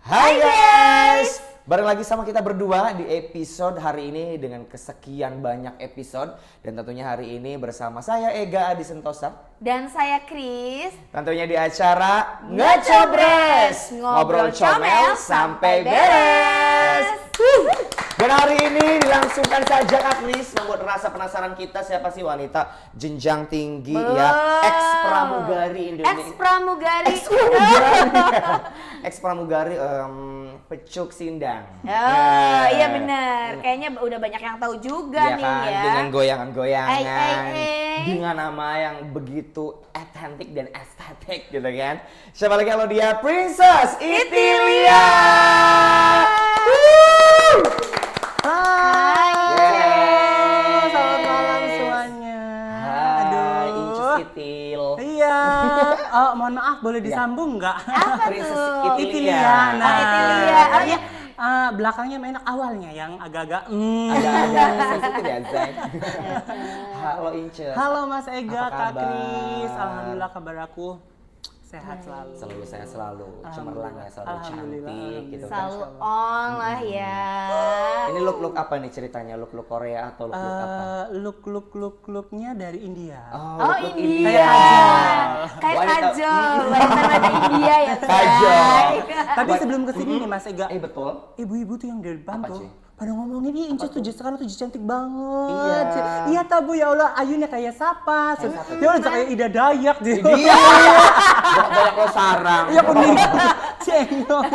Hai guys, bareng lagi sama kita berdua di episode hari ini dengan kesekian banyak episode. Dan tentunya hari ini bersama saya Ega Adi Sentosa. Dan saya Kris. Tentunya di acara Ngecobres, ngobrol comel sampai beres. Dan hari ini dilangsungkan saja Kak Kris, membuat rasa penasaran kita siapa sih wanita jenjang tinggi ya, ex-pramugari Indonesia. Ex-pramugari Pecuk Sindang. Oh iya benar, kayaknya udah banyak yang tahu juga ya nih kan? ya. Dengan goyangan-goyangan, Ay. dengan nama yang begitu otentik dan estetik gitu kan. Siapa lagi kalau dia Princess Itilia. Hai, selamat malam semuanya. Hai, Incus Itil. Iya. Oh, mohon maaf, boleh disambung nggak? Apa Princess tuh? Itilia. Nah, Itilia. Oh, iya. Belakangnya enak, awalnya yang agak-agak. Agak sensitif ya, Zay. Halo Incus. Halo Mas Ega, Apa Kak kabar? Kris. Alhamdulillah kabar aku sehat selalu. Selalu sehat selalu, cemerlang ya, selalu Alhamdulillah, cantik gitu kan. Selalu on lah ya. Ini look apa nih ceritanya? Look Korea atau look apa? Looknya dari India. Oh look India. Kayak Wanita- kajol. Wanita India ya. Kajol. Tapi sebelum kesini nih Mas Ega, Betul. ibu-ibu tuh yang di depan Apa, tuh Ci? pada ngomongin, ih Incus tuh sekarang tuh cantik banget. Iya. Iya tabu, ya Allah, ayunya kayak siapa? Ya Allah, kayak Ida Dayak dia. Iya. Banyak lo sarang. Iya kuning. Cengong.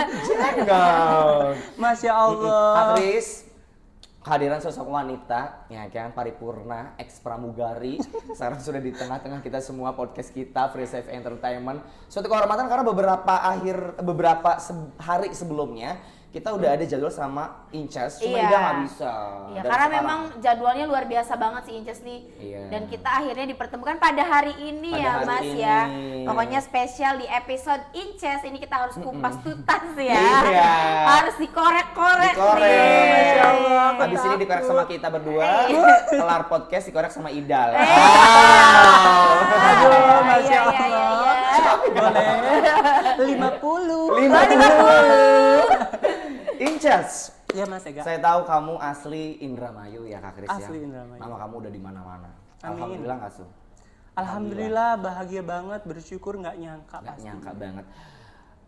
Enggak. Masya Kak Allah. Kris, kehadiran sosok wanita, ya kan, paripurna, ex pramugari, sekarang sudah di tengah-tengah kita semua podcast kita, Free Safe Entertainment. Suatu kehormatan karena beberapa hari sebelumnya kita udah ada jadwal sama Incus, cuma Iya. Ida nggak bisa. Iya, Dan karena sekarang- memang jadwalnya luar biasa banget sih Inces nih. Iya. Dan kita akhirnya dipertemukan pada hari ini Pada ya hari Mas ini. ya. Pokoknya spesial di episode Inces ini kita harus kupas tuntas ya. Iya. Harus dikorek-korek dikorek. nih. Masya Allah, aku Habis ini dikorek sama kita berdua, kelar podcast dikorek sama Idal. Aduh, Iya, Masya iya, Allah. iya. Boleh. 50. 50. Incus. Iya Mas Ega. Saya tahu kamu asli Indramayu ya Kak Kris ya. Asli Indramayu. Nama kamu udah di mana-mana. Amin. Alhamdulillah nggak Su? Alhamdulillah bahagia banget, bersyukur, nggak nyangka Nggak pasti. nyangka banget.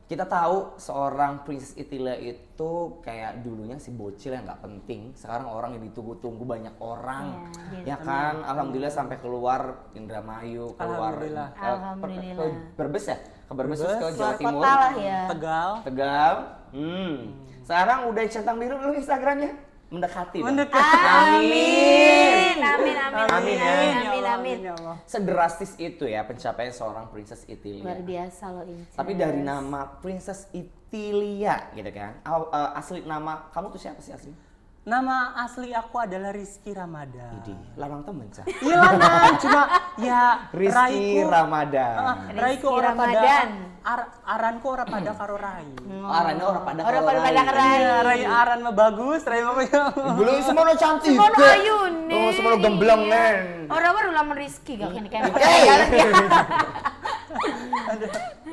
Kita tahu seorang Princess Itilia itu kayak dulunya si bocil yang nggak penting. Sekarang orang yang ditunggu-tunggu banyak orang. Iya, Ya kan, alhamdulillah sampai keluar Indramayu, keluar Alhamdulillah. Alhamdulillah. ke Brebes ya? Ke Brebes terus ke Brebes, Jawa Keluar Timur. kota lah ya. Tegal. Sekarang udah centang biru lu Instagramnya mendekati. dong. Mendekati. Amin. Amin, amin, Amin, ya. amin, amin. Ya Allah. Sedrastis itu ya pencapaian seorang Princess Itilia. Luar biasa loh Inces. Tapi dari nama Princess Itilia gitu kan. Asli nama kamu tuh siapa sih asli? Nama asli aku adalah Rizky Ramadan. Idi, larang temen cah. Iya lah, Nan. Cuma ya Rizky Ramadan. Raiku Rizky ora Ramadan. pada aranku ora pada karo Rai. Arane orang pada Orang kalau pada Rai. Iya, Rai aran mah bagus, Rai mah Belum semono cantik. Semono ayu nih. Oh, semono gembleng nen. Orang baru lamun Rizky gak kini kan.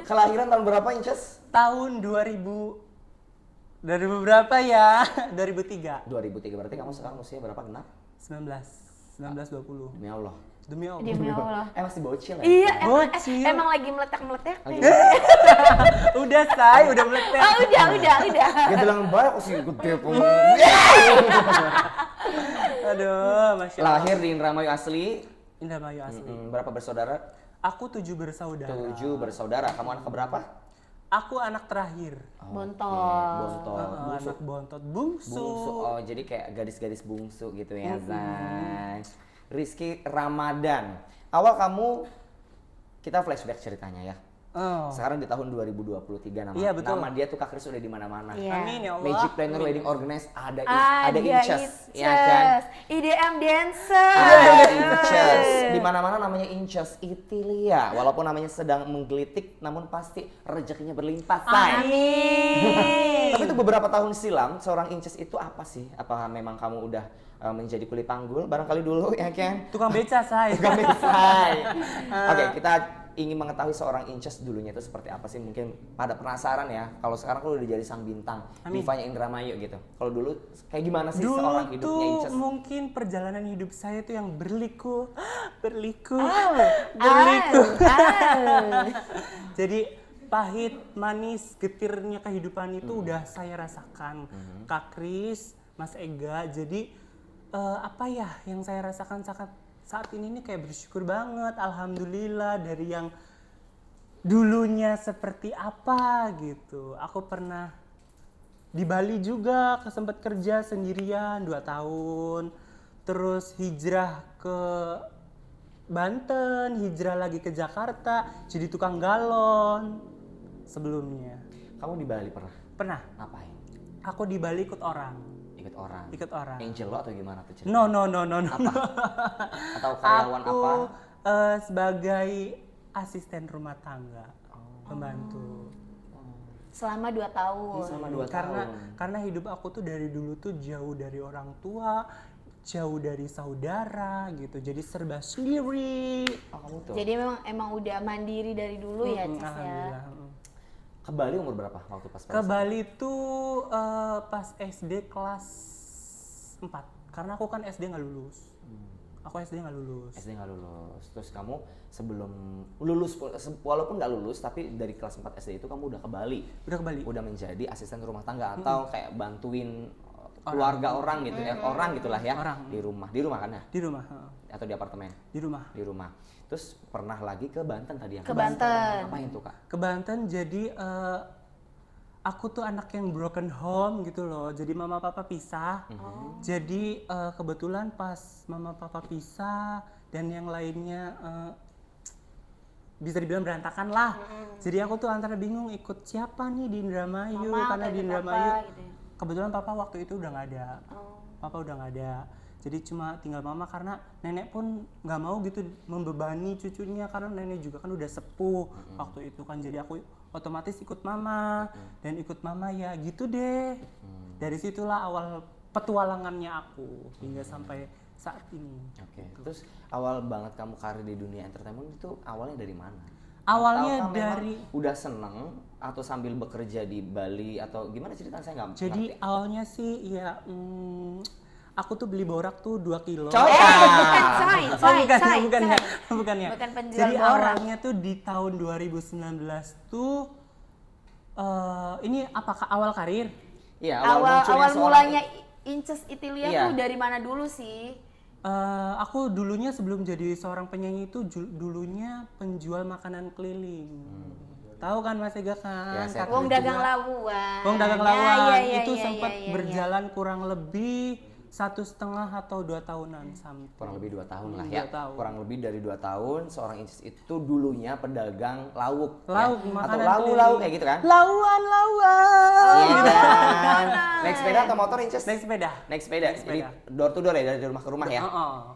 Kelahiran tahun berapa Inces? Tahun 2000 berapa ya? 2003. 2003 berarti kamu sekarang usia berapa genap? 19 20. Demi Allah. Demi Allah. Demi Allah. Masih bocil ya? Iya, Bocil. emang lagi meletak-meletak. Udah say, udah meletek. Oh, udah. Dia bilang banyak sih gede pun. Aduh, Masya Allah. Lahir di Indramayu asli. Indramayu asli. Berapa bersaudara? Aku 7 bersaudara. 7 bersaudara. Kamu anak keberapa? Aku anak terakhir. Bontot. Bontot. Anak bontot bungsu. Bungsu. Oh, jadi kayak gadis-gadis bungsu gitu ya, Zay. Rizky Ramadan. Awal kamu, kita flashback ceritanya ya. Oh. Sekarang di tahun 2023 nama. Iya, betul. Nama dia tuh Kak Kris udah di mana-mana. Iya. Amin ya Allah. Magic Planner Wedding Organize ada Ada Inces, ya kan? IDM dancer. Ada Inces. Di mana-mana namanya Inces Itilia. Walaupun namanya sedang menggelitik, namun pasti rezekinya berlimpah, say. Amin. Tapi itu beberapa tahun silam, seorang Inces itu apa sih? Apa memang kamu udah menjadi kuli panggul barangkali dulu ya kan? Tukang beca say. Tukang becai. Oke, kita ingin mengetahui seorang Inces dulunya itu seperti apa sih? Mungkin pada penasaran ya. Kalau sekarang kan udah jadi sang bintang, divanya Indramayu gitu. Kalau dulu kayak gimana sih Dulu seorang hidupnya tuh Inces? mungkin perjalanan hidup saya tuh yang berliku, berliku, Berliku. Jadi pahit, manis, getirnya kehidupan itu udah saya rasakan. Kak Kris, Mas Ega, jadi apa ya yang saya rasakan saat ini nih kayak bersyukur banget, alhamdulillah dari yang dulunya seperti apa gitu. Aku pernah di Bali juga sempat kerja sendirian 2 tahun, terus hijrah ke Banten, hijrah lagi ke Jakarta, jadi tukang galon sebelumnya. Kamu di Bali pernah? Pernah, Ngapain? aku di Bali ikut orang. Ikut orang. Angel lo atau gimana tuh cerita? No. Apa? Atau karyawan Aku apa? sebagai asisten rumah tangga, pembantu. Selama 2 tahun. Selama 2 tahun. Karena hidup aku tuh dari dulu tuh jauh dari orang tua, jauh dari saudara gitu. Jadi serba sendiri. Oh, kamu tuh. Jadi emang udah mandiri dari dulu ya, Ces ya. Alhamdulillah. Ke Bali umur berapa waktu pas Ke Bali tuh pas SD kelas 4. Karena aku kan SD nggak lulus. Aku SD nggak lulus. SD nggak lulus. Terus kamu sebelum lulus, walaupun nggak lulus, tapi dari kelas 4 SD itu kamu udah ke Bali. Udah ke Bali. Udah menjadi asisten rumah tangga atau kayak bantuin keluarga orang gitu, orang gitulah ya. Orang. Di rumah kan ya? Di rumah. Atau di apartemen? Di rumah. Di rumah. Terus pernah lagi ke Banten tadi ya? Ke Banten. Ngapain tuh Kak? Ke Banten jadi aku tuh anak yang broken home gitu loh. Jadi mama papa pisah. Jadi kebetulan pas mama papa pisah dan yang lainnya bisa dibilang berantakan lah. Jadi aku tuh antara bingung ikut siapa nih di Indramayu, Mama karena atau di ikut Indramayu papa gitu ya? kebetulan papa waktu itu udah nggak ada. Oh. Papa udah nggak ada. Jadi cuma tinggal mama karena nenek pun nggak mau gitu membebani cucunya karena nenek juga kan udah sepuh waktu itu kan. Jadi aku otomatis ikut mama dan ikut mama ya gitu deh. Dari situlah awal petualangannya aku hingga sampai saat ini. Oke. Terus awal banget kamu karir di dunia entertainment itu awalnya dari mana? Awalnya Ataukah memang dari udah seneng atau sambil bekerja di Bali atau gimana ceritanya saya nggak jadi ngerti. awalnya sih ya aku tuh beli borak tuh 2 kilo. Coy. Bukan, Bukan ya. Bukan penjual Jadi borak. awalnya tuh di tahun 2019 tuh ini apakah awal karir? Iya, Awal munculnya seorang- mulanya Inces Itilia Iya. tuh dari mana dulu sih? Aku dulunya sebelum jadi seorang penyanyi itu dulunya penjual makanan keliling. Tahu kan Mas Ega kan? Ya, saya Kakak Wong juga. dagang lawuan. Wong dagang Ya, lawan ya, ya, itu ya, sempat ya, ya, ya. berjalan kurang lebih 1,5 atau 2 tahunan something. kurang lebih 2 tahun lah 2 ya. tahun. Kurang lebih dari 2 tahun seorang Inces itu dulunya pedagang lauk. Lauk, ya. Atau makanan lauk keliling. kayak gitu kan? Lawan. Iya kan? Naik sepeda atau motor Inces? Naik sepeda. Naik sepeda. Naik Jadi sepeda. door to door ya dari rumah ke rumah ya.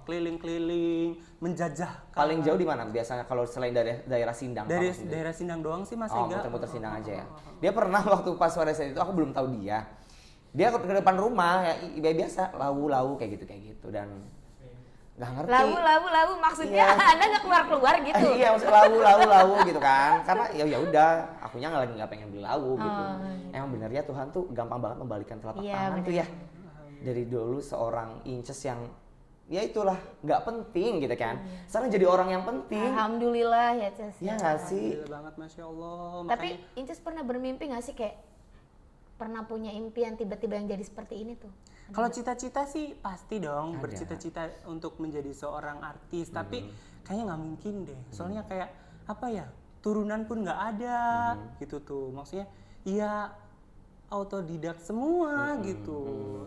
Keliling-keliling, menjajah. Paling jauh di mana biasanya kalau selain dari daerah Sindang? Dari kamu sendiri? daerah Sindang doang sih Mas Oh, Ega. muter-muter Sindang aja ya. Dia pernah waktu pas pada saat itu aku belum tahu dia. Dia ke depan rumah ya biasa lau kayak gitu dan nggak ngerti. Lawu maksudnya Iya. Anda nggak keluar gitu. Iya, maksudnya lau gitu kan. Karena ya udah, akunya lagi nggak pengen beli lau gitu. Emang bener ya Tuhan tuh gampang banget membalikan telapak Iya, tangan bener. tuh ya. Dari dulu seorang Inces yang ya itulah nggak penting gitu kan. Sekarang jadi orang yang penting. Alhamdulillah ya Ces. Ya nggak sih? Gila banget Masya Allah. Tapi Inces pernah bermimpi nggak sih kayak pernah punya impian tiba-tiba yang jadi seperti ini tuh? Kalau cita-cita sih pasti dong Ada. bercita-cita untuk menjadi seorang artis, tapi kayaknya nggak mungkin deh. Soalnya kayak apa ya, turunan pun nggak ada gitu tuh. Maksudnya ya autodidak semua gitu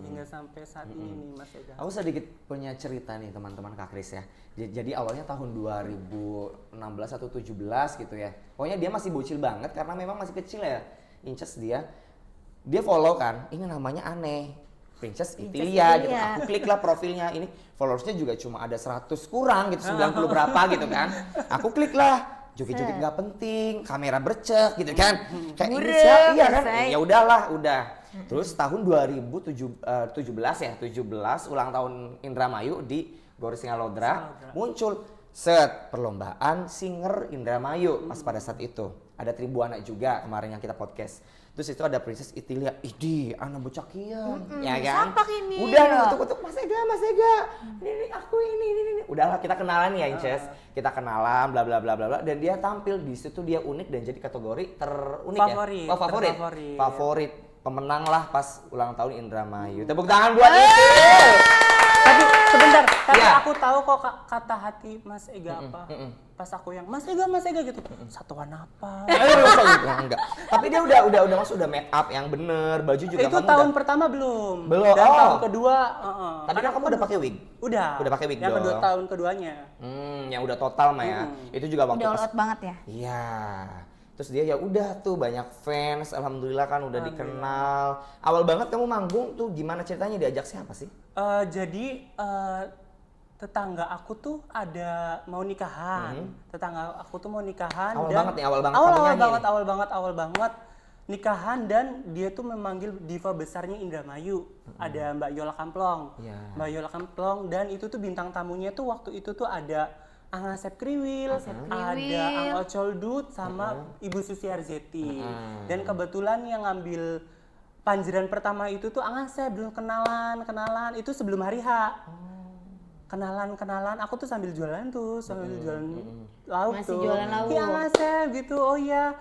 hingga sampai saat ini nih Mas Ega. Aku sedikit punya cerita nih teman-teman Kak Kris ya. Jadi awalnya tahun 2016 atau 17 gitu ya. Pokoknya dia masih bocil banget karena memang masih kecil ya. Inces dia follow kan, ini namanya aneh. Princess Itilia gitu. Aku klik lah profilnya, ini followersnya juga cuma ada 100 kurang gitu, 90 berapa gitu kan. Aku klik lah, joget-joget nggak penting, kamera bercek gitu kan. Kayak ini siapa? Iya kan? Ya udahlah, udah. Terus tahun 2017 ya, 17 ulang tahun Indramayu di Gor Singalodra muncul Set, perlombaan singer Indramayu pas pada saat itu. Ada Tribuana juga kemarin yang kita podcast. Terus itu ada Princess Itilia, idih, anak bocah kian, ya kan? siapa ini? Udah kutuk Mas Ega, ini aku ini. Udahlah kita kenalan ya Inces, kita kenalan, bla bla bla bla bla. Dan dia tampil di situ dia unik dan jadi kategori terunik Favorit, ya. Oh, favorit. terfavorit. Favorit. Pemenang lah pas ulang tahun Indramayu. Tepuk tangan buat itu. Tapi sebentar, tapi Iya. aku tahu kok kata hati Mas Ega apa. Pas aku yang Mas Ega gitu. Satuan apa? Enggak. Tapi dia udah masuk udah make up yang bener, baju juga Itu kamu tahun udah. pertama belum. Belum, Dan oh. tahun kedua, Tapi kan kamu udah pakai wig. Udah pakai wig yang dong. kedua tahun keduanya. Yang udah total mah ya. Itu juga waktu Udah all pas. out banget ya. Iya. Terus dia ya udah tuh banyak fans, alhamdulillah kan udah dikenal. Awal banget kamu manggung tuh gimana ceritanya, diajak siapa sih? Jadi tetangga aku tuh ada mau nikahan. Tetangga aku tuh mau nikahan. Awal dan banget nih, awal banget kamu nyanyi nih. awal banget nikahan, dan dia tuh memanggil diva besarnya Indramayu. Ada Mbak Yola Kamplong. Iya. Mbak Yola Kamplong, dan itu tuh bintang tamunya tuh waktu itu tuh ada Angasep Kriwil, ada Ang Ocoldut sama Ibu Susi Arzeti. Dan kebetulan yang ngambil panjiran pertama itu tuh Angasep, belum kenalan itu sebelum hari H. Kenalan, aku tuh sambil jualan jualan lauk Masih tuh. jualan lauk. Iya Angasep gitu, oh iya.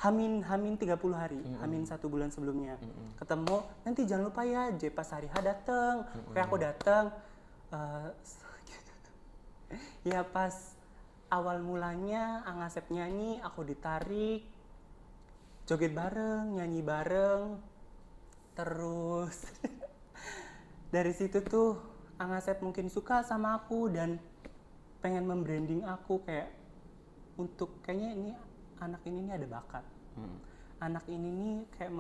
Hamin 30 hari, Hamin 1 bulan sebelumnya. Ketemu, nanti jangan lupa ya, J pas hari H dateng. Kayak aku dateng, ya pas awal mulanya Angasep nyanyi, aku ditarik, joget bareng, nyanyi bareng, terus dari situ tuh Angasep mungkin suka sama aku dan pengen membranding aku kayak untuk kayaknya ini anak ini nih ada bakat, anak ini nih kayak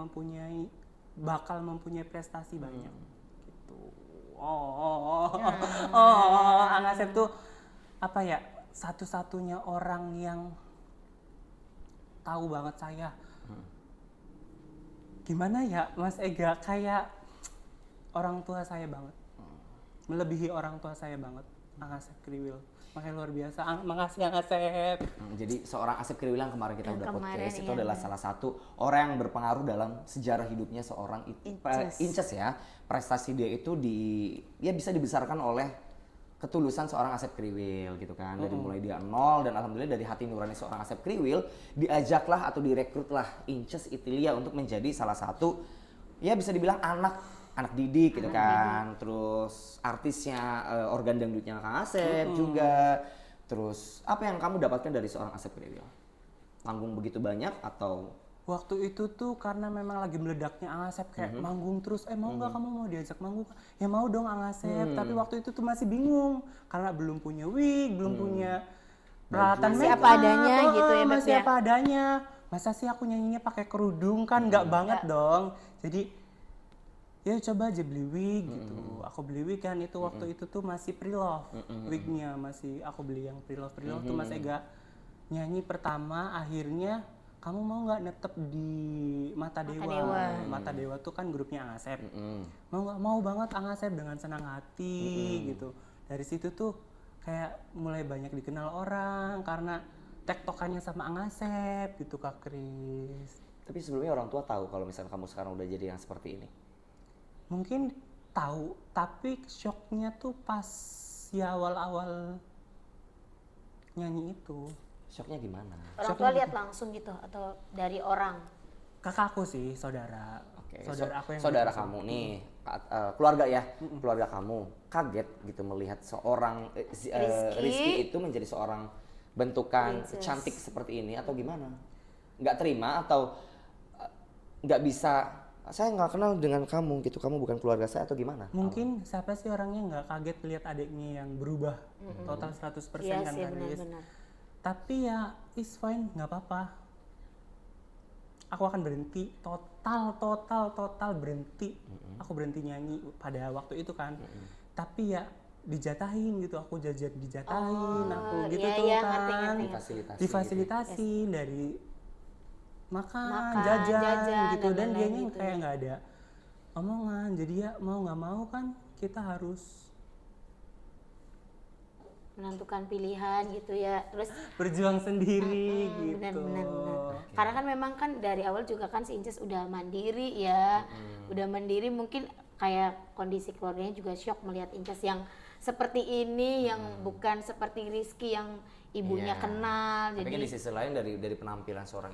bakal mempunyai prestasi banyak gitu. Angasep tuh apa ya, satu-satunya orang yang tahu banget saya. Gimana ya Mas Ega, kayak orang tua saya banget, melebihi orang tua saya banget. Angasep Kriwil, makanya luar biasa. Makasih Angasep. Jadi seorang Asep Kriwil yang kemarin kita Yang udah kemarin, podcast itu iya, adalah salah satu orang yang berpengaruh dalam sejarah hidupnya seorang Inces ya. Prestasi dia itu bisa dibesarkan oleh ketulusan seorang Asep Kriwil gitu kan. Dari mulai dia nol dan alhamdulillah dari hati nurani seorang Asep Kriwil diajaklah atau direkrutlah Inces Itilia untuk menjadi salah satu ya bisa dibilang anak didik gitu kan. Terus artisnya organ dangdutnya Kang Asep juga. Terus apa yang kamu dapatkan dari seorang Asep Kriwil? Manggung begitu banyak atau Waktu itu tuh karena memang lagi meledaknya Angasep kayak manggung terus, mau nggak kamu mau diajak manggung? Ya mau dong Angasep, tapi waktu itu tuh masih bingung karena belum punya wig, belum punya peralatan Masih make apa up, adanya gitu ya, Beb, masih ya? apa adanya. Masa sih aku nyanyinya pakai kerudung kan, nggak banget dong. Jadi ya coba aja beli wig gitu. Aku beli wig kan itu waktu itu tuh masih pre-love wignya, masih aku beli yang pre-love tuh Mas Ega nyanyi pertama, akhirnya kamu mau nggak netep di Mata Dewa? Mata Dewa tuh kan grupnya Angasep. Mau nggak? Mau banget Angasep, dengan senang hati gitu. Dari situ tuh kayak mulai banyak dikenal orang karena tektokannya sama Angasep gitu Kak Kris. tapi sebelumnya orang tua tahu kalau misalnya kamu sekarang udah jadi yang seperti ini? Mungkin tahu, tapi shocknya tuh pas ya awal-awal nyanyi itu. Shocknya gimana? Orang tua lihat langsung gitu atau dari orang? Kakakku sih, saudara. Oke, Saudara aku yang saudara gitu. kamu nih, keluarga ya, keluarga kamu kaget gitu melihat seorang Rizky itu menjadi seorang bentukan Princess. cantik seperti ini atau gimana? Nggak terima atau nggak bisa? Saya nggak kenal dengan kamu gitu, kamu bukan keluarga saya atau gimana? Mungkin siapa sih orangnya nggak kaget lihat adiknya yang berubah total 100% Iya kan sih, Karis. benar-benar. Tapi ya it's fine, nggak apa-apa. Aku akan berhenti total berhenti. Aku berhenti nyanyi pada waktu itu kan. Tapi ya dijatahin gitu, aku dijatahin, aku gitu iya, tuh iya, kan. ngerti. Difasilitasi. Dari makan, Makan, jajan jajan, gitu, dan dan lain-lain dianya gitu. kayak nggak ada omongan. Jadi ya mau nggak mau kan kita harus menentukan pilihan gitu ya. Terus berjuang sendiri gitu. benar. Karena kan memang kan dari awal juga kan si Inces udah mandiri ya. Udah mandiri, mungkin kayak kondisi keluarganya juga shock melihat Inces yang seperti ini, yang bukan seperti Rizky yang ibunya Iya. kenal. Tapi Jadi kan di sisi lain dari penampilan seorang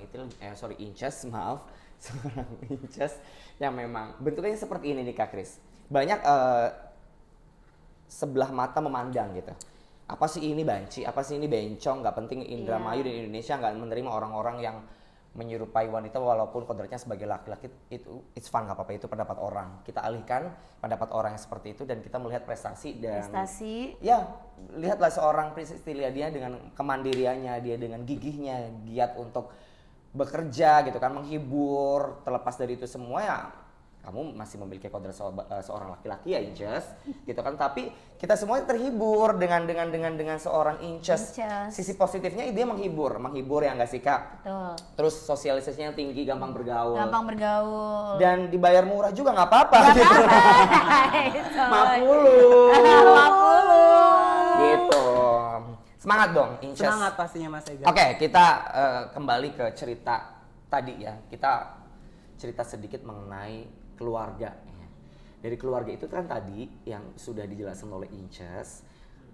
Inces, maaf, seorang Inces yang memang bentuknya seperti ini nih Kak Kris. Banyak sebelah mata memandang gitu. Apa sih ini banci, apa sih ini bencong, nggak penting Indramayu dan Indonesia nggak menerima orang-orang yang menyerupai wanita walaupun kodratnya sebagai laki-laki. Itu it's fun, nggak apa-apa, itu pendapat orang. Kita alihkan pendapat orang yang seperti itu dan kita melihat prestasi dan ya, lihatlah seorang Priscilia, dia dengan kemandiriannya, dia dengan gigihnya, giat untuk bekerja gitu kan, menghibur. Terlepas dari itu semua ya, kamu masih memiliki kodrat seorang laki-laki ya Inces, gitu kan. Tapi kita semua terhibur dengan seorang Inces. Sisi positifnya dia menghibur ya nggak sih Kak? betul. Terus sosialisasinya tinggi, gampang bergaul. Dan dibayar murah juga nggak apa-apa. Gitu. 50. Gitu. Semangat dong Inces. Semangat pastinya Mas Ega. Oke, kita kembali ke cerita tadi ya. Kita cerita sedikit mengenai keluarga. Dari keluarga itu kan tadi yang sudah dijelaskan oleh Inces,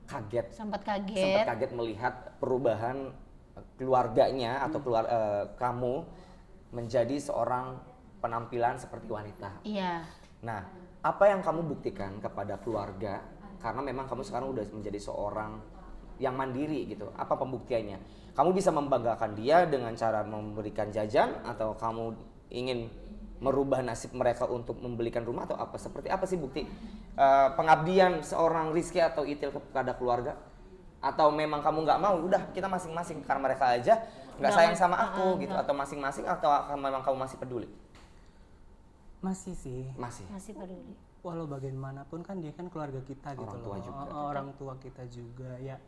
Sempat kaget melihat perubahan keluarganya atau kamu menjadi seorang penampilan seperti wanita. Iya. Nah, apa yang kamu buktikan kepada keluarga? Karena memang kamu sekarang udah menjadi seorang yang mandiri gitu. Apa pembuktiannya? Kamu bisa membanggakan dia dengan cara memberikan jajan, atau kamu ingin merubah nasib mereka untuk membelikan rumah, atau apa? Seperti apa sih bukti pengabdian seorang Rizky atau Itil kepada keluarga? Atau memang kamu nggak mau, udah kita masing-masing karena mereka aja nggak sayang sama aku gitu, atau masing-masing, atau memang kamu masih peduli? Masih sih. Masih peduli. Walau bagaimanapun kan dia kan keluarga kita gitu Orang tua loh. juga. Orang tua kita juga ya.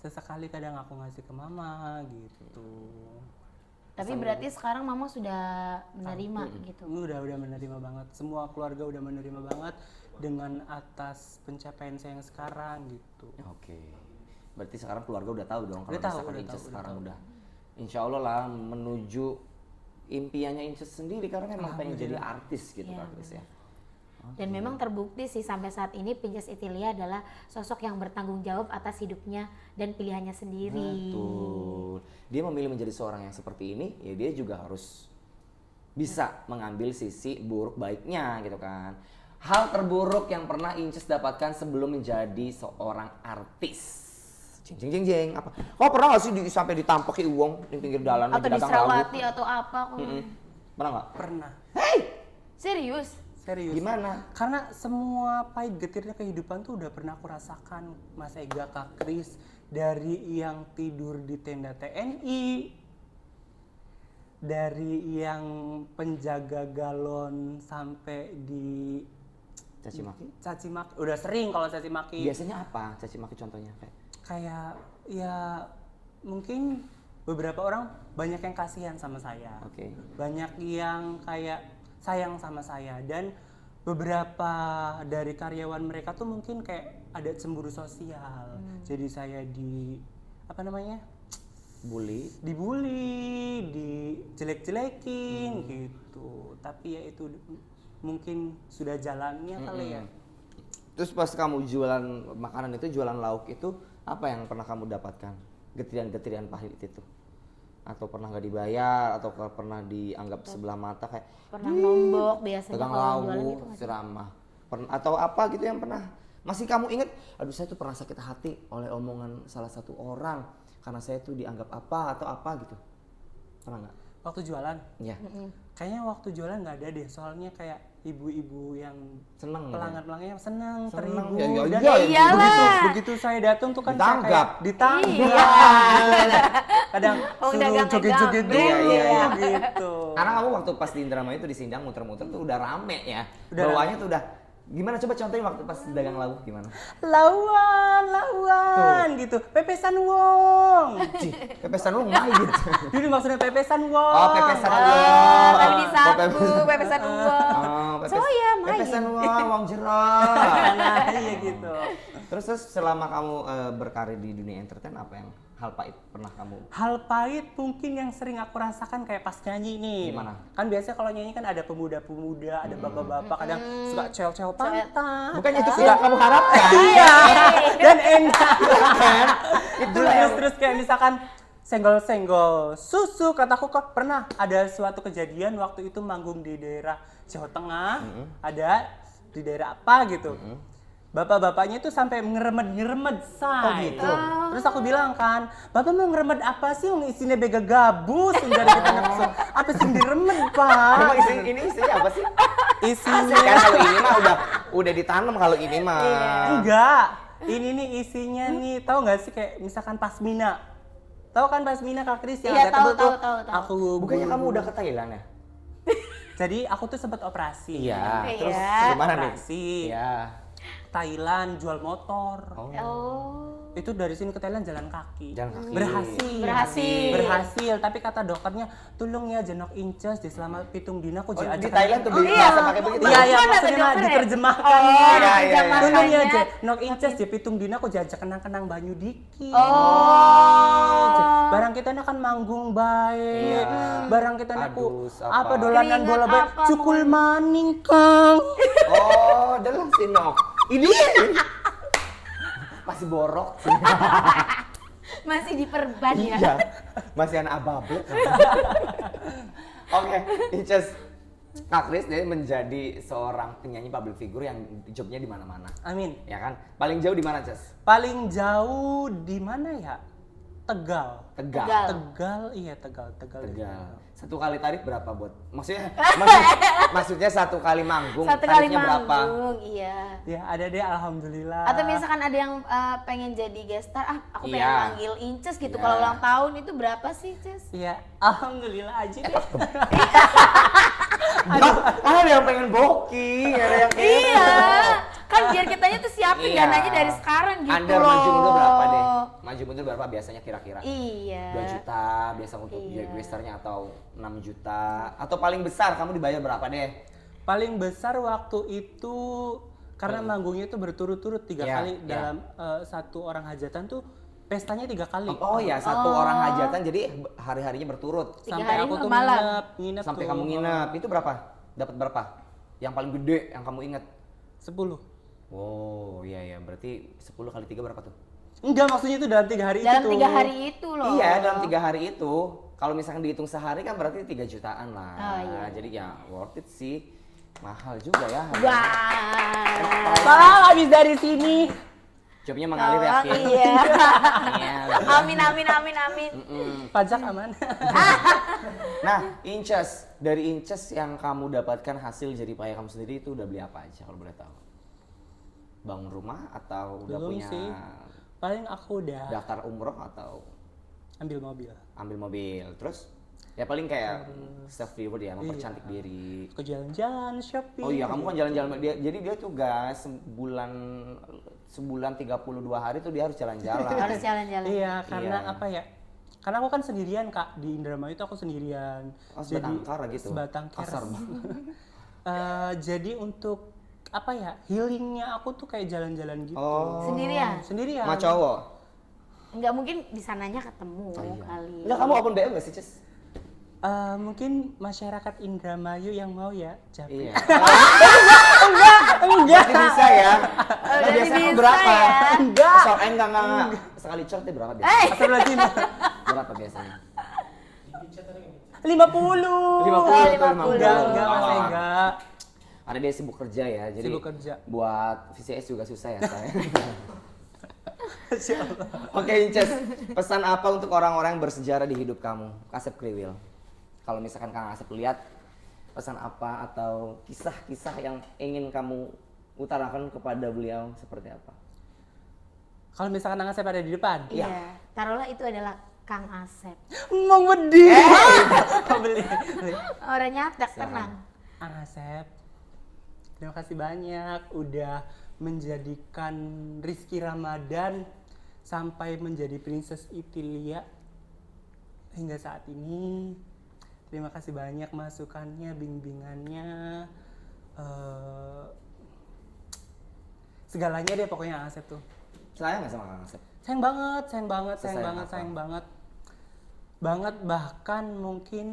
Sesekali kadang aku ngasih ke mama gitu. Tapi berarti sekarang mama sudah menerima gitu. Udah menerima banget. Semua keluarga udah menerima banget dengan atas pencapaian saya yang sekarang gitu. Oke. Berarti sekarang keluarga udah tahu dong kalau Udah tahu, misalkan udah Inces tahu, sekarang udah insya Allah lah menuju impiannya Inces sendiri, karena memang pengen jadi artis gitu Kak Kris ya. Dan memang terbukti sih sampai saat ini Princess Itilia adalah sosok yang bertanggung jawab atas hidupnya dan pilihannya sendiri. Betul. Dia memilih menjadi seorang yang seperti ini, ya dia juga harus bisa mengambil sisi buruk baiknya gitu kan. Hal terburuk yang pernah Inces dapatkan sebelum menjadi seorang artis. Jeng. Apa? Kok pernah gak sih sampai ditampaki uang di pinggir jalan Atau lagi dagang diserawati lauk? atau apa? Pernah nggak? Pernah. Hey! Serius? Serius. Gimana? Karena semua pahit getirnya kehidupan tuh udah pernah aku rasakan, Mas Ega, Kak Kris. Dari yang tidur di tenda TNI, dari yang penjaga galon sampai di Caci maki? caci maki. Udah sering kalau caci maki. Biasanya apa caci maki contohnya? Kayak ya mungkin beberapa orang banyak yang kasihan sama saya. Oke. Banyak yang kayak sayang sama saya, dan beberapa dari karyawan mereka tuh mungkin kayak ada cemburu sosial. Jadi saya dibully, dijelek-jelekin gitu. Tapi ya itu mungkin sudah jalannya kali ya. Terus pas kamu jualan makanan itu, jualan lauk itu, apa yang pernah kamu dapatkan? Getirian-getirian pahit itu? Atau pernah nggak dibayar, atau pernah dianggap sebelah mata kayak Pernah nombok biasanya pegang kalau jualan lauk, gitu. ceramah, atau apa gitu yang pernah masih kamu ingat? Aduh, saya tuh pernah sakit hati oleh omongan salah satu orang karena saya tuh dianggap apa atau apa gitu. Pernah nggak? Waktu jualan? Iya. Kayaknya waktu jualan nggak ada deh, soalnya kayak ibu-ibu yang Seneng gitu ya? pelanggan-pelanggannya seneng, Seneng. terhibur. Ya, Dan iyalah. begitu saya datang tuh kan Ditanggap. saya kayak ditanggap. Iya. Kadang Oh, suruh dagang joget-joget dulu gambreng ya. gitu. Karena kamu waktu pas di Indramayu itu di Sindang muter-muter tuh udah rame ya. Udah Bawaannya tuh udah gimana, coba contohin waktu pas dagang lauk gimana? Lawan gitu. Pepesan wong. Cih, pepesan lu main gitu. Jadi maksudnya pepesan wong. Oh, pepesan Oh, uang. tapi disaku, Oh, pepesan uang. Oh, So ya, main pesen uang jerah. Nah, iya gitu. Terus selama kamu berkarir di dunia entertain apa yang hal pahit pernah kamu? Hal pahit mungkin yang sering aku rasakan kayak pas nyanyi nih. Gimana? Kan biasanya kalau nyanyi kan ada pemuda-pemuda, ada bapak-bapak kadang suka cel-cel pantat. Bukannya itu sudah kamu harapkan? Iya. Dan enak. Itu Terus kayak misalkan senggol-senggol susu, kataku kok pernah ada suatu kejadian waktu itu manggung di daerah Jawa Tengah, ada di daerah apa gitu. Bapak-bapaknya itu sampai ngeremed say. Oh gitu. Terus aku bilang kan, bapak mau ngeremed apa sih? Yang isinya bega gabus, dari kita nafsu. Apa sih yang diremed pak? Emang ini isinya apa sih? Isinya Kan kalau ini mah udah ditanam kalau ini mah. enggak. Ini nih isinya nih, tahu nggak sih kayak misalkan pasmina. Tahu kan pasmina Kak Kris yang Iya, agak tebel tuh? tahu. Aku Bukannya kamu udah ke Thailand ya? Jadi aku tuh sempat operasi. Iya. Iya. Terus gimana nih? Operasi. Iya. Thailand jual motor. Oh. Itu dari sini ke Thailand jalan kaki. Jalan kaki. Berhasil, tapi kata dokternya, tolong ya jenok inces di selama pitung dina aku Oh, di diajak. Thailand tuh iya. biasa pakai begitu. Iya, Gimana maksudnya tuh mah dokter ya? diterjemahkan. Oh, iya. diterjemahkannya. Tolong ya jenok inces di pitung dina aku diajak kenang-kenang banyu dikit. Oh. Barang kita kan manggung baik. Iya. Barang kita aku Adus, apa apa. dolanan Keringat bola baik. apa, Cukul maning Kang. Oh, dalam sinok. Ini masih borok sih. Masih diperban ya. Iya. Masih anak ababe. Oke, Inces. Kak Kris dia menjadi seorang penyanyi public figure yang jobnya di mana-mana. Amin. Ya kan? Paling jauh di mana, Ces? Paling jauh di mana ya? Tegal. Tegal. Tegal. Tegal. Satu kali tarif berapa buat? Maksudnya satu kali manggung. Satu kali tarifnya berapa? manggung, iya. Ya ada deh alhamdulillah. Atau misalkan ada yang pengen jadi guest star, aku pengen Iya. manggil Inces gitu. Iya. Kalau ulang tahun itu berapa sih, Ces? Iya, alhamdulillah aja deh. Ada yang pengen booking, ada yang Iya, kan biar kitanya tuh siapin Iya. dananya dari sekarang gitu Under loh. maju mundur berapa deh? Maju mundur berapa biasanya kira-kira? Iya. 2 juta biasa untuk Iya. gestarnya atau 6 juta atau paling besar kamu dibayar berapa deh? Paling besar waktu itu karena manggungnya itu berturut-turut 3 Iya, kali iya. dalam satu orang hajatan tuh pestanya 3 kali. Oh ya, satu orang hajatan jadi hari-harinya berturut. 3 Sampai hari aku tuh malam. nginep Sampai tuh. kamu nginep. Itu berapa? Dapat berapa? Yang paling gede yang kamu inget? 10. Oh iya berarti 10 kali 3 berapa tuh? Enggak, maksudnya itu dalam 3 hari Dalam itu tuh. 3 hari itu loh. Iya, dalam 3 hari itu. Kalau misalkan dihitung sehari kan berarti 3 jutaan lah. Oh, iya. Jadi ya worth it sih. Mahal juga ya. Wah. Salah habis dari sini. Jobnya mengalir ya, Oh, Kim? iya. Iya. Amin. Pajak aman. Nah, Inces, dari Inces yang kamu dapatkan hasil jadi payah kamu sendiri itu udah beli apa aja kalau boleh tahu? Bangun rumah atau udah Belum punya sih. Paling aku udah daftar umroh atau ambil mobil. ambil mobil? Terus ya paling kayak self reward ya, mempercantik diri. Ke jalan-jalan, shopping. Oh iya, kamu kan jalan-jalan jadi dia tuh guys sebulan 32 hari tuh dia harus jalan-jalan. Harus jalan-jalan. Iya, karena Iya. apa ya? Karena aku kan sendirian Kak, di Indramayu itu aku sendirian. Oh, sebatang kara gitu. Sebatang kara. Kasar banget. Jadi untuk apa ya? Healingnya aku tuh kayak jalan-jalan gitu. Oh. Sendirian? Sendirian. Sama cowok? Enggak mungkin di sananya ketemu iya. kali. Enggak, kamu open BM gak sih, Ces? Mungkin masyarakat Indramayu yang mau ya, Japri. Iya. Enggak. Berarti bisa ya. Nah, Berarti biasanya kamu bisa berapa? ya. Enggak. Enggak. Sekali chat deh berapa biasanya? Astagfirullahaladzim. Berapa biasanya? 50. 50 tuh 50. Enggak, Mas enggak. Karena dia sibuk kerja ya, jadi Sibuk kerja. buat VCS juga susah ya saya. Masya Allah. Oke, Inces, pesan apa untuk orang-orang yang bersejarah di hidup kamu? Asep Kriwil. Kalau misalkan Kang Asep lihat, pesan apa atau kisah-kisah yang ingin kamu utarakan kepada beliau seperti apa? Kalau misalkan Kang Asep ada di depan, Iya. Taruhlah itu adalah Kang Asep. mau wedi. Beli. Orang nyatek, tenang. Kang Asep, terima kasih banyak udah menjadikan Rizky Ramadan sampai menjadi Princess Itilia hingga saat ini. Terima kasih banyak masukannya, bimbingannya. segalanya deh pokoknya Kang Asep tuh. Sayang nggak sama Kang Asep? Sayang banget, sayang banget, sayang Sesayang banget, apa? sayang banget. Banget, bahkan mungkin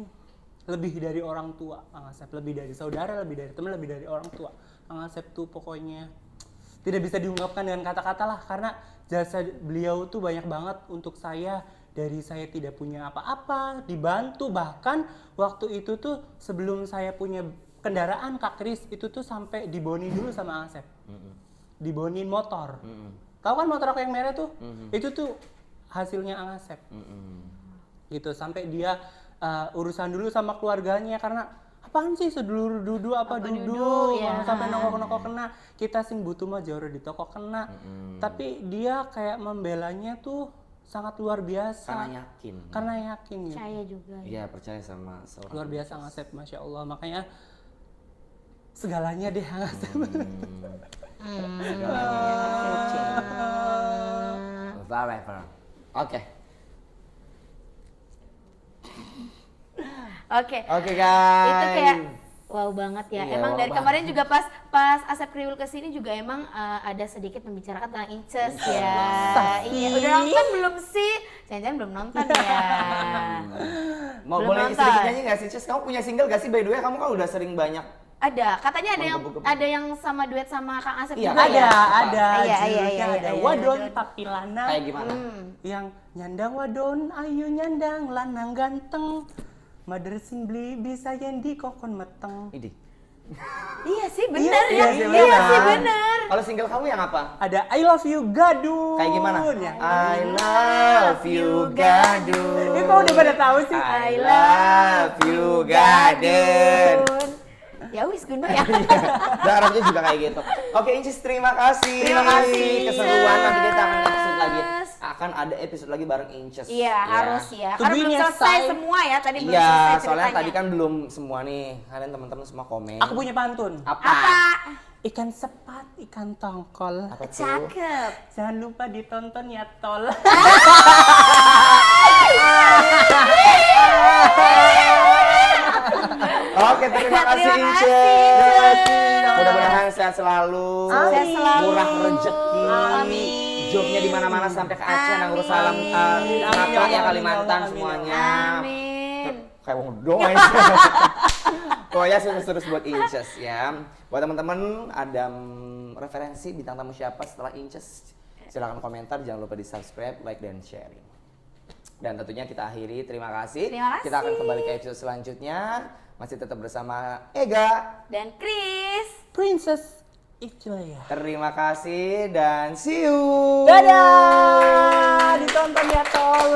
lebih dari orang tua Kang Asep, lebih dari saudara, lebih dari teman, lebih dari orang tua. Kang Asep tuh pokoknya tidak bisa diungkapkan dengan kata-kata lah, karena jasa beliau tuh banyak banget untuk saya. Dari saya tidak punya apa-apa, dibantu, bahkan waktu itu tuh sebelum saya punya kendaraan Kak Kris, itu tuh sampai dibonin dulu sama Kang Asep. Dibonin motor. Tahu kan motor aku yang merah tuh? Itu tuh hasilnya Kang Asep. Gitu, sampai dia urusan dulu sama keluarganya, karena apaan sih sedulur dudu apa dudu ya. sampai nongok kena, kita sing butuh mah jauh di toko kena. Tapi dia kayak membelanya tuh sangat luar biasa. Karena yakin ya. Percaya juga. Iya, percaya sama seorang. Luar biasa Kang Asep, Masya Allah. Makanya segalanya deh Kang Asep. Forever. Oke. Oke guys. Itu kayak wow banget ya. Iya, Emang wow dari banget. kemarin juga pas Asep Kriwil kesini juga emang ada sedikit membicarakan tentang Inces ya. Iya, udah nonton belum sih? Jangan-jangan belum nonton ya. Mau Belum boleh nonton. sedikit nyanyi nggak sih, Ces? Kamu punya single gak sih? By the way, kamu kan udah sering banyak. Ada, katanya Menggebu-gebu. ada yang sama duet sama Kang Asep Iya, juga ya. Ada Iya, judulnya ada iya, wadon iya. tapi lanang. Kayak gimana? Yang nyandang wadon, ayo nyandang lanang ganteng. Mother sing beli bisa yang di kokon meteng. Ini. Iya sih bener Iya ya. sih, Iya sih bener. Kalau single kamu yang apa? Ada I love you gadun. Kayak gimana? Ya. I love you gadun. Ini kok udah pada tahu sih? I love you gadun. Ya wis Gun ya. Darahnya juga kayak gitu. Oke, Incis, terima kasih. Terima kasih, Keseruan, nanti kita akan Inces. episode lagi. Akan ada episode lagi bareng Inces. Iya harus ya. To Karena be belum next selesai time. semua ya tadi belum Iya, selesai soalnya ceritanya. tadi kan belum semua nih. Kalian teman-teman semua komen. Aku punya pantun. Apa? Ikan sepat, ikan tongkol. Apa tuh? Cakep. Jangan lupa ditonton ya tol. Oke, terima kasih Terima Inces. kasih. Mudah-mudahan sehat selalu. Sehat selalu. Murah rezeki. Amin. Jobnya di mana-mana sampai ke Aceh, Amin. Nanggur Salam, Sumatera, ya Kalimantan Amin. semuanya. Amin. Kayak wong dong. Pokoknya terus buat Inces ya. Buat teman-teman ada referensi bintang tamu siapa setelah Inces, silakan komentar, jangan lupa di subscribe, like dan sharing. Dan tentunya kita akhiri, terima kasih. Terima kasih. Kita akan kembali ke episode selanjutnya. Masih tetap bersama Ega. Dan Chris. Princess Iclaya. Terima kasih dan see you. Dadah! Ditonton ya tol.